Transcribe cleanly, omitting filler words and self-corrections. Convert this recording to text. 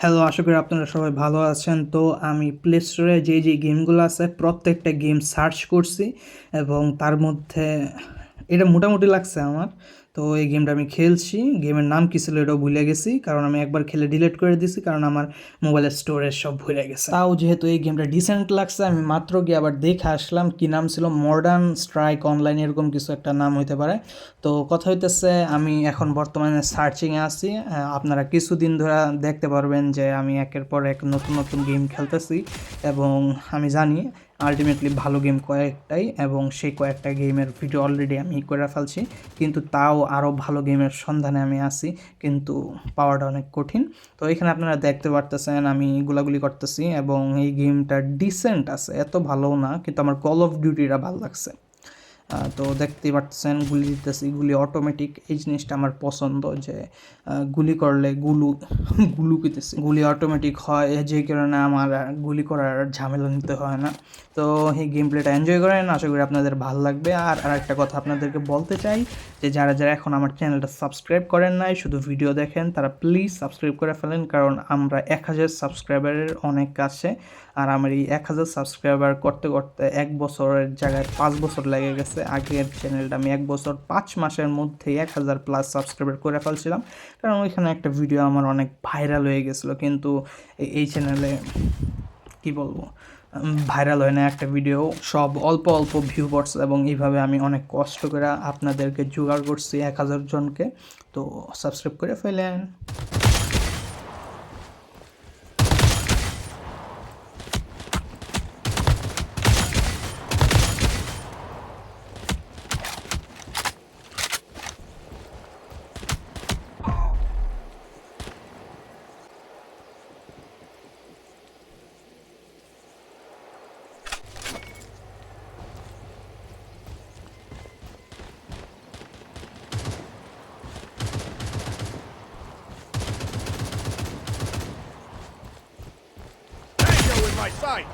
Hello, আশা করি আপনারা সবাই ভালো আছেন। তো আমি প্লে স্টোরে যে গেমগুলো আছে প্রত্যেকটা গেম সার্চ করছি এবং তার মধ্যে এটা মোটামুটি লাগছে আমার। তো এই গেমটা আমি খেলছি, গেমের নাম কী ছিল এটাও ভুলে গেছি, কারণ আমি একবার খেলে ডিলিট করে দিছি, কারণ আমার মোবাইলের স্টোরেজ সব ভুলে গেছে। তাও যেহেতু এই গেমটা ডিসেন্ট লাগছে, আমি মাত্র গিয়ে আবার দেখে আসলাম কি নাম ছিল, মডার্ন স্ট্রাইক অনলাইন এরকম কিছু একটা নাম হইতে পারে। তো কথা হইতেছে আমি এখন বর্তমানে সার্চিংয়ে আছি। আপনারা কিছুদিন ধরে দেখতে পারবেন যে আমি একের পর এক নতুন নতুন গেম খেলতেছি এবং আমি জানি আলটিমেটলি ভালো গেম কয়েকটাই, এবং সেই কয়েকটা গেমের ভিডিও অলরেডি আমি করে ফেলছি, কিন্তু তাও আরও ভালো গেমের সন্ধানে আমি আছি, কিন্তু পাওয়াটা অনেক কঠিন। তো এখানে আপনারা দেখতে পারতেছেন আমি গুলাগুলি করতেছি এবং এই গেমটা ডিসেন্ট আছে, এত ভালোও না, কিন্তু আমার কল অফ ডিউটিটা ভালো লাগছে। তো দেখতেই পাচ্ছেন গুলি দিতেছি, গুলি অটোমেটিক, এই জিনিসটা আমার পছন্দ যে গুলি করলে গুলু পেতেছি, গুলি অটোমেটিক হয়, যে কারণে আমার গুলি করার ঝামেলা নিতে হয় না। তো এই গেম প্লেটা এনজয় করেন, আশা করি আপনাদের ভালো লাগবে। আর একটা কথা আপনাদেরকে বলতে চাই যে যারা যারা এখন আমার চ্যানেলটা সাবস্ক্রাইব করেন নাই, শুধু ভিডিও দেখেন, তারা প্লিজ সাবস্ক্রাইব করে ফেলেন, কারণ আমরা 1000 সাবস্ক্রাইবারের অনেক কাছে। আর আমার এই 1000 সাবস্ক্রাইবার করতে করতে 1 বছরের জায়গায় 5 বছর লেগে গেছে। আগের চ্যানেলটা আমি 1 বছর 5 মাসের মধ্যেই 1000+ সাবস্ক্রাইবার করে ফেলছিলাম, কারণ ওইখানে একটা ভিডিও আমার অনেক ভাইরাল হয়ে গেছিলো। কিন্তু এই চ্যানেলে কি বলবো, ভাইরাল হয় না একটা ভিডিও, সব অল্প অল্প ভিউ পড়ছে, এবং এইভাবে আমি অনেক কষ্ট করে আপনাদেরকে জোগাড় করছি 1000 জনকে। তো সাবস্ক্রাইব করে ফেলেন। Tango in my sight!